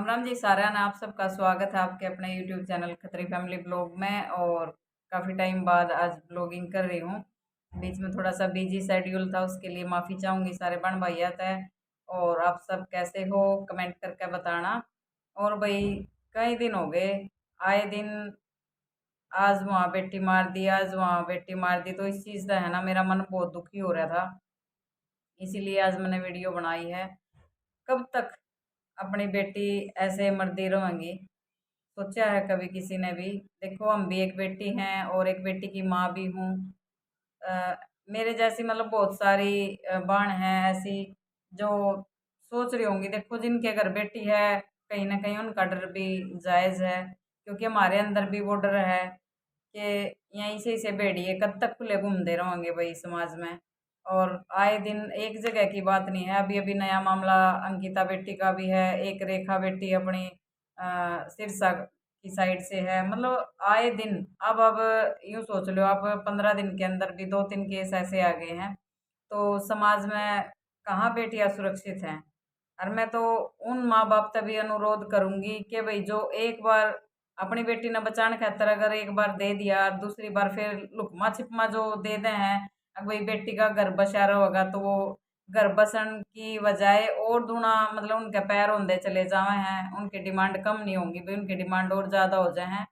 राम राम जी सारा ना आप सबका स्वागत है आपके अपने YouTube channel Khatri family blog में। और काफ़ी टाइम बाद आज ब्लॉगिंग कर रही हूँ। बीच में थोड़ा सा बिजी शेड्यूल था, उसके लिए माफ़ी चाहूँगी सारे बहन भाइयात है। और आप सब कैसे हो कमेंट करके बताना। और भाई कई दिन हो गए, आए दिन आज वहाँ बेटी मार दी, आज वहाँ बेटी मार दी, तो इस चीज़ का है ना मेरा मन बहुत दुखी हो रहा था। इसीलिए आज मैंने वीडियो बनाई है। कब तक अपनी बेटी ऐसे मरती रहेंगी? सोचा है कभी किसी ने भी? देखो हम भी एक बेटी हैं और एक बेटी की माँ भी हूँ। अ, मेरे जैसी मतलब बहुत सारी बहन हैं ऐसी जो सोच रही होंगी। देखो जिनके घर बेटी है, कहीं ना कहीं उनका डर भी जायज़ है, क्योंकि हमारे अंदर भी वो डर है कि यहीं से भेड़िए कब तक खुले घूमते रहेंगे भाई समाज में। और आए दिन एक जगह की बात नहीं है, अभी अभी नया मामला अंकिता बेटी का भी है, एक रेखा बेटी अपनी सिरसा की साइड से है। मतलब आए दिन अब यूं सोच लो आप, 15 दिन के अंदर भी 2-3 केस ऐसे आ गए हैं। तो समाज में कहाँ बेटियां सुरक्षित हैं? और मैं तो उन माँ बाप तभी अनुरोध करूंगी कि भाई जो एक बार अपनी बेटी ने बचाने खातर अगर एक बार दे दिया, दूसरी बार फिर लुकमा छिपमा जो दे दे हैं, अगर भाई बेटी का घर बसा रहा होगा तो वो घर बसन की बजाय और दूना मतलब उनके पैर होंदे चले जावे हैं, उनकी डिमांड कम नहीं होंगी भाई, उनकी डिमांड और ज्यादा हो जाए हैं।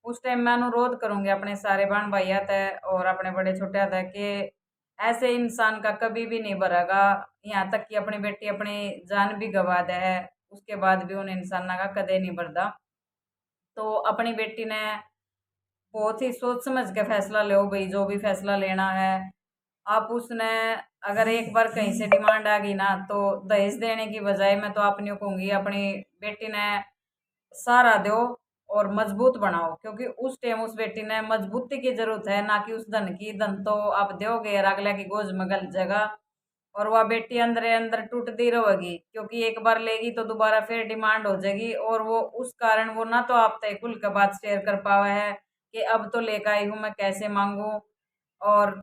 उस टाइम मैं अनुरोध करूंगी अपने सारे बहन भाई है और अपने बड़े छोटे है कि ऐसे इंसान का कभी भी नहीं भरेगा। यहाँ तक कि अपनी बेटी अपनी जान भी गवा दे है, उसके बाद भी उन इंसाना का कदे नहीं भरदा। तो अपनी बेटी ने बहुत ही सोच समझ के फैसला लो भाई, जो भी फैसला लेना है आप उसने। अगर एक बार कहीं से डिमांड आ गई ना, तो दहेज देने की बजाय मैं तो आप नहीं कहूंगी, अपनी बेटी ने सहारा दो और मजबूत बनाओ, क्योंकि उस टाइम उस बेटी ने मजबूती की जरूरत है, ना कि उस धन की। धन तो आप दोगे और अगले की गोज में गल जगह, और वह बेटी अंदर अंदर टूटती रहेगी, क्योंकि एक बार लेगी तो दोबारा फिर डिमांड हो जाएगी। और वो उस कारण वो ना तो आप तय खुल के बात शेयर कर पावे है कि अब तो लेकर आई हूँ मैं, कैसे मांगू और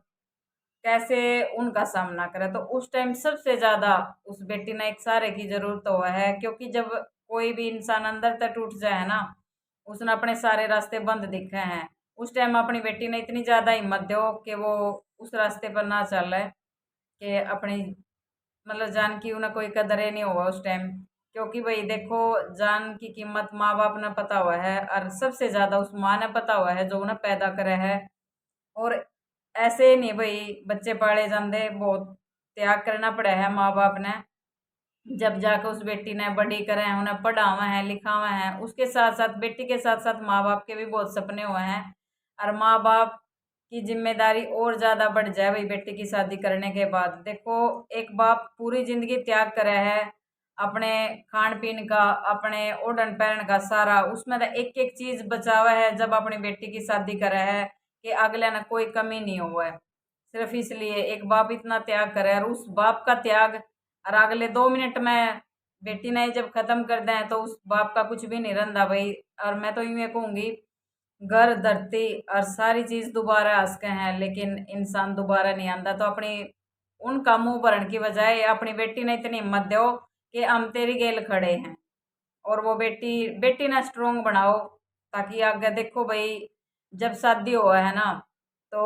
कैसे उनका सामना करे। तो उस टाइम सबसे ज्यादा उस बेटी ने एक सहारे की जरूरत हुआ है, क्योंकि जब कोई भी इंसान अंदर तक टूट जाए ना, उसने अपने सारे रास्ते बंद दिखे हैं। उस टाइम अपनी बेटी ने इतनी ज्यादा हिम्मत दो कि वो उस रास्ते पर ना चले, कि अपनी मतलब जान की उन्हें कोई कदर ही नहीं हुआ उस टाइम। क्योंकि भाई देखो, जान की कीमत माँ बाप ने पता हुआ है, और सबसे ज्यादा उस माँ ने पता हुआ है जो उन्हें पैदा करे है। और ऐसे नहीं भाई बच्चे पाले जाते, बहुत त्याग करना पड़ा है माँ बाप ने, जब जाकर उस बेटी ने बड़ी करे हैं, उन्हें पढ़ावा है लिखावा है। उसके साथ साथ बेटी के साथ साथ माँ बाप के भी बहुत सपने हुए हैं, और माँ बाप की जिम्मेदारी और ज्यादा बढ़ जाए भाई बेटी की शादी करने के बाद। देखो एक बाप पूरी जिंदगी त्याग करे है, अपने खान पीन का, अपने ओढ़न पहन का सारा, उसमें एक एक चीज बचावा है जब अपनी बेटी की शादी करे है, कि अगले ने कोई कमी नहीं हुआ है। सिर्फ इसलिए एक बाप इतना त्याग करे, और उस बाप का त्याग और अगले 2 मिनट में बेटी ने जब खत्म कर दें तो उस बाप का कुछ भी नहीं रहा भाई। और मैं तो यूं ये कहूंगी, घर धरती और सारी चीज दोबारा आ सके हैं, लेकिन इंसान दोबारा नहीं आंदा। तो अपनी उनका मुंह भरने की बजाय अपनी बेटी ने इतनी हिम्मत दो कि हम तेरी गेल खड़े हैं, और वो बेटी बेटी ना स्ट्रोंग बनाओ, ताकि आगे देखो भाई जब शादी हुआ है ना, तो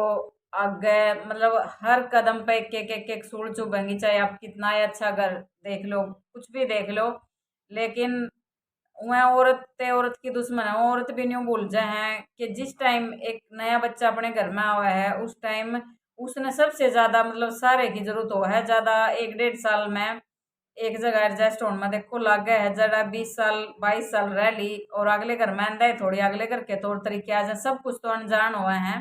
आगे मतलब हर कदम पे एक सूल चुभेंगी, चाहे आप कितना ही अच्छा घर देख लो, कुछ भी देख लो। लेकिन वह औरत औरत की दुश्मन है। औरत भी नहीं भूल जाए हैं कि जिस टाइम एक नया बच्चा अपने घर में आया है, उस टाइम उसने सबसे ज्यादा मतलब सहारे की जरूरत हो है ज्यादा। 1-1.5 साल में एक जगह एडजस्ट होने में देखो लग गया है जरा 20 साल 22 साल रह ली, और अगले घर में आंदा है थोड़ी, अगले घर के तौर तरीके आ जाए, सब कुछ तो अनजान हुए हैं।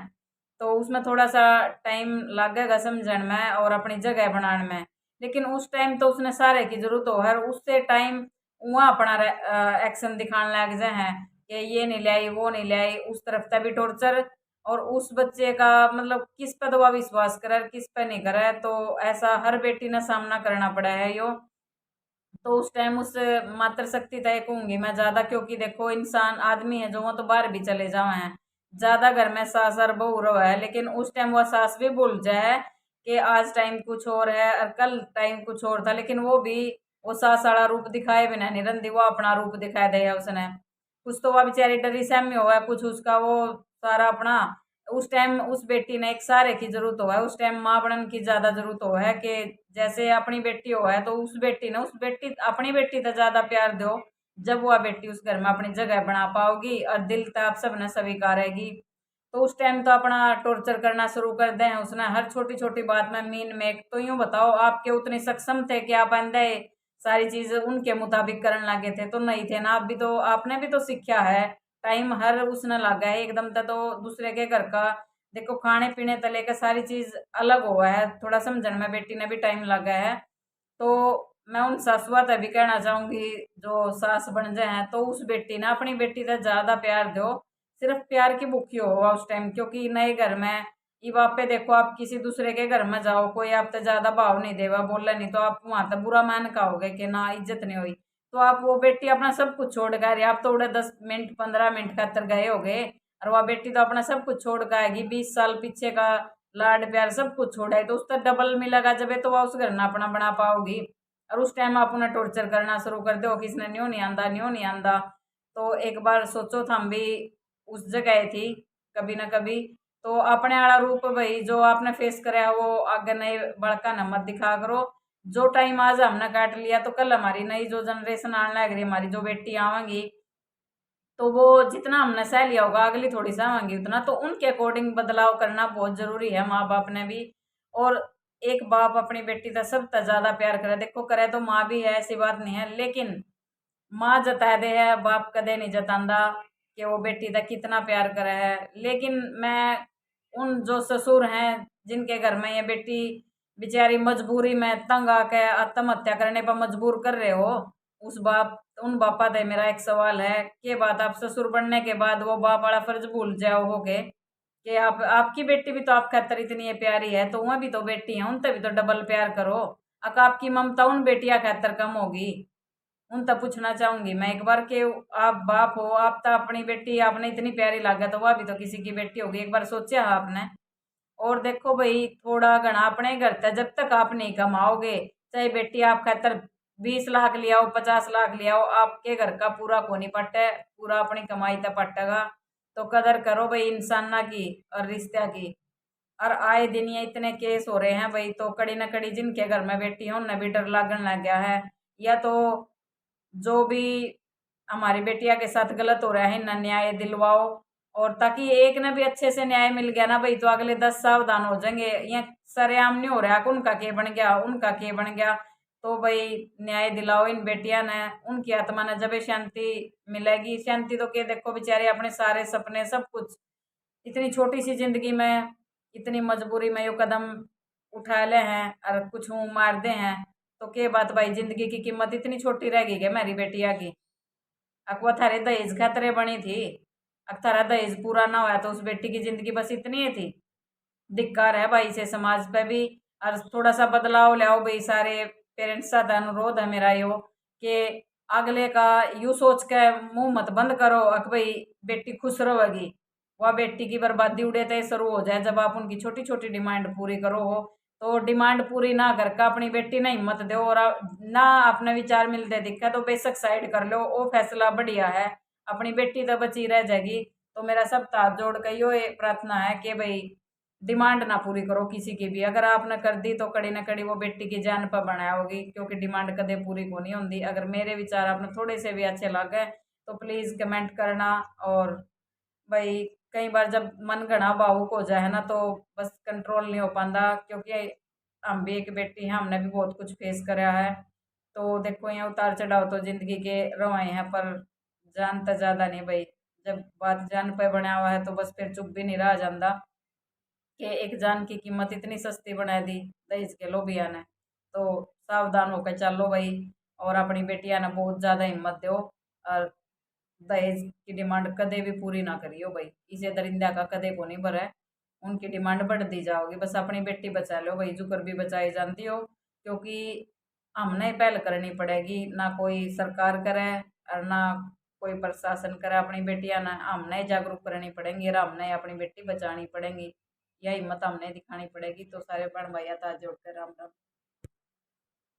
तो उसमें थोड़ा सा टाइम लगेगा समझण में और अपनी जगह बनाने में। लेकिन उस टाइम तो उसने सारे की जरूरत हो है, और उससे टाइम वहाँ अपना एक्शन दिखाने लग जाए हैं कि ये नहीं लाई वो नहीं लाई, उस तरफ तभी टॉर्चर। और उस बच्चे का मतलब किस पे दवा विश्वास करे किस पे नहीं करे, तो ऐसा हर बेटी ने सामना करना पड़ा है यो। तो उस टाइम उस मातृ शक्ति तय कहूंगी मैं ज्यादा, क्योंकि देखो इंसान आदमी है जो वो तो बाहर भी चले जावे हैं, ज्यादा घर में सास और बहू रहा है, लेकिन उस टाइम वह सास भी भूल जाए कि आज टाइम कुछ और है और कल टाइम कुछ और था। लेकिन वो भी वो सास वाला रूप दिखाए बिना नहीं रंदी, वो अपना रूप दिखा दे है उसने। कुछ तो वह बेचारी डरी सहमी हुआ है, कुछ उसका वो सारा अपना उस टाइम उस बेटी ने एक सहारे की जरूरत हुआ है, उस टाइम माँ बनने की ज्यादा जरूरत हुआ है कि जैसे अपनी बेटी हुआ है तो उस बेटी ने उस बेटी अपनी बेटी तो ज्यादा प्यार दो, जब वह बेटी उस घर में अपनी जगह बना पाओगी और दिल तक आप सबने स्वीकारेगी। तो उस टाइम तो अपना टॉर्चर करना शुरू कर दें उसने, हर छोटी छोटी बात में मीन मेक। तो यूं बताओ आपके उतने सक्षम थे कि आप अंधे सारी चीज उनके मुताबिक करने लगे थे? तो नहीं थे ना, आप भी तो आपने भी तो सीखा है। टाइम हर उसने लगा है एकदम तक तो दूसरे के घर का देखो खाने पीने तक लेकर सारी चीज अलग हुआ है, थोड़ा समझने में बेटी ने भी टाइम लगा है। तो मैं उन सासुआ तक भी कहना चाहूंगी जो सास बन जाए हैं, तो उस बेटी ने अपनी बेटी तक ज्यादा प्यार दो, सिर्फ प्यार की भूखी हो उस टाइम। क्योंकि नए घर में ये बात पे देखो, आप किसी दूसरे के घर में जाओ कोई आप तो ज्यादा भाव नहीं देगा बोला नहीं तो आप वहां तक बुरा मान कहोगे कि ना इज्जत नहीं हुई। तो आप वो बेटी अपना सब कुछ छोड़ कर आप तो उड़े 10 मिनट 15 मिनट खातर गए हो गए, और वह बेटी तो अपना सब कुछ छोड़ कर आएगी, 20 साल पीछे का लाड प्यार सब कुछ छोड़ा है, तो उस तक डबल मिलेगा जब तो वह उस घर ना अपना बना पाओगी। और उस टाइम आप उन्हें टॉर्चर करना शुरू कर दो, किसने न्यों नहीं आंदा न्यों नहीं आंदा। तो एक बार सोचो था हम भी उस जगह थी कभी ना कभी। तो अपने वाला रूप भाई जो आपने फेस कराया वो आगे नई बड़का न मत दिखा करो। जो टाइम आज हमने काट लिया तो कल हमारी नई जो जनरेशन आने लग रही, हमारी जो बेटी आवेंगी, तो वो जितना हमने सह लिया होगा अगली थोड़ी सहवांगी उतना, तो उनके अकॉर्डिंग बदलाव करना बहुत जरूरी है माँ बाप ने भी। और एक बाप अपनी बेटी का सब तक ज्यादा प्यार करे, देखो करे तो माँ भी है ऐसी बात नहीं है, लेकिन माँ जता दे है बाप कदे नहीं जतांदा कि वो बेटी तक कितना प्यार करे है। लेकिन मैं उन जो ससुर हैं जिनके घर में ये बेटी बेचारी मजबूरी में तंग आके आत्महत्या करने पर मजबूर कर रहे हो, उस बाप उन बापा से मेरा एक सवाल है कि बात आप ससुर बनने के बाद वो बाप वाला फर्ज भूल जाओ होगे कि आप आपकी बेटी भी तो आप खातर इतनी है प्यारी है, तो वह भी तो बेटी है उनसे भी तो डबल प्यार करो। अक आपकी ममता उन बेटिया खातर कम होगी? उन तक पूछना चाहूंगी मैं एक बार कि आप बाप हो, आप तो अपनी बेटी आपने इतनी प्यारी लागा तो वह भी तो किसी की बेटी होगी, एक बार सोचा है आपने? और देखो भाई थोड़ा घना अपने घर तक जब तक आप नहीं कमाओगे, चाहे बेटी आप खातर 20 लाख ले आओ 50 लाख ले आओ, आपके घर का पूरा को नहीं पटे, पूरा अपनी कमाई तक पटेगा। तो कदर करो भाई इंसाना की और रिश्ता की। और आए दिन ये इतने केस हो रहे हैं भाई, तो कड़ी ना कड़ी जिनके घर में बेटी हो उन्हें भी डर लगने लग गया है, या तो जो भी हमारी बेटिया के साथ गलत हो रहा है ना न्याय दिलवाओ। और ताकि एक ने भी अच्छे से न्याय मिल गया ना भाई तो अगले 10 सावधान हो जाएंगे, ये सरेआम नहीं हो रहा कि उनका के बन गया उनका के बन गया। तो भाई न्याय दिलाओ इन बेटिया ने, उनकी आत्मा ने जब शांति मिलेगी। शांति तो के देखो बेचारे अपने सारे सपने सब कुछ इतनी छोटी सी जिंदगी में इतनी मजबूरी में यो कदम उठा ले हैं और कुछ मुंह मार दे हैं, तो के बात भाई जिंदगी की कीमत इतनी छोटी रहेगी क्या मेरी बेटिया की? अकवा थारे दहेज खतरे बनी थी, अक थारा दहेज पूरा ना हुआ तो उस बेटी की जिंदगी बस इतनी ही थी। धिक्कार है भाई से समाज पे भी, और थोड़ा सा बदलाव लाओ भाई सारे पेरेंट्स का अनुरोध है मेरा यो कि अगले का यू सोच के मुंह मत बंद करो अक भाई बेटी खुश रहेगी। वह बेटी की बर्बादी उड़े तय शुरू हो जाए जब आप उनकी छोटी छोटी डिमांड पूरी करो हो। तो डिमांड पूरी ना करके अपनी बेटी ना हिम्मत दो, और ना अपने विचार मिलते दिखे तो बेशक साइड कर लो, वो फैसला बढ़िया है, अपनी बेटी तो बची रह जाएगी। तो मेरा सब हाथ जोड़ के यो प्रार्थना है कि भाई डिमांड ना पूरी करो किसी की भी, अगर आपने कर दी तो कड़ी ना कड़ी वो बेटी की जान पर बनाया होगी, क्योंकि डिमांड कदे पूरी को नहीं होती। अगर मेरे विचार आपने थोड़े से भी अच्छे लगे तो प्लीज़ कमेंट करना। और भाई कई बार जब मन घना भावुक हो जाए ना तो बस कंट्रोल नहीं हो पाता, क्योंकि हम भी एक बेटी हैं, हमने भी बहुत कुछ फेस करा है। तो देखो ये उतार चढ़ाव तो जिंदगी के रवाए हैं, पर जान तो ज्यादा नहीं भाई, जब बात जान पे बना हुआ है तो बस फिर चुप भी नहीं रहा जाता कि एक जान की कीमत इतनी सस्ती बना दी दहेज के लोभिया ने। तो सावधान होकर चलो भाई, और अपनी बेटिया ने बहुत ज्यादा हिम्मत दो, और दहेज की डिमांड कदे भी पूरी ना करियो भाई, इसे दरिंदा का कदे को नहीं भरे, उनकी डिमांड बढ़ दी जाओगी, बस अपनी बेटी बचा लो भाई, जुकर भी बचाई जानती हो। क्योंकि हमने पहल करनी पड़ेगी, ना कोई सरकार करे और ना कोई प्रशासन करे, अपनी बेटियां ना हमने जागरूक करनी पड़ेंगी और हमने अपनी बेटी बचानी पड़ेगी, यह हिम्मत हमने दिखानी पड़ेगी। तो सारे बहन भैया था जोड़ कर राम राम।